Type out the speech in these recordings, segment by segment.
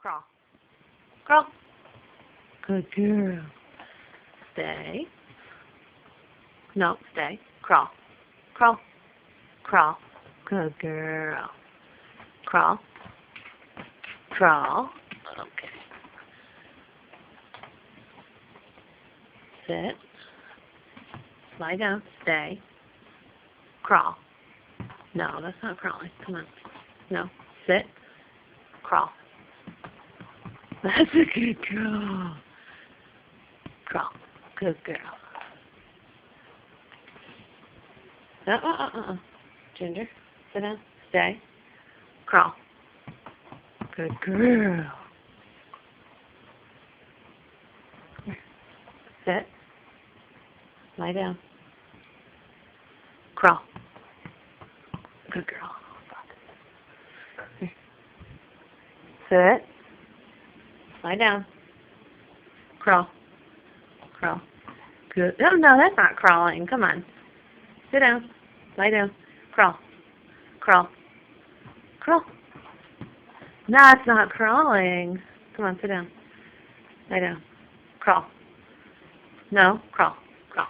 Crawl. Crawl. Good girl. Stay. No, stay. Crawl. Crawl. Crawl. Good girl. Crawl. Crawl. Okay. Sit. Lie down. Stay. Crawl. No, that's not crawling. Come on. No. Sit. Crawl. That's a good girl. Crawl. Good girl. Ginger, sit down. Stay. Crawl. Good girl. Sit. Lie down. Crawl. Good girl. Sit. Lie down. Crawl. Crawl. Good. Oh, no, that's not crawling. Come on. Sit down. Lie down. Crawl. Crawl. Crawl. No, it's not crawling. Come on, sit down. Lie down. Crawl. No, crawl. Crawl.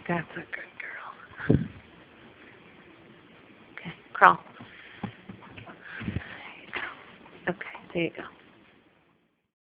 That's a good girl. Okay, crawl. There you go. Okay, there you go.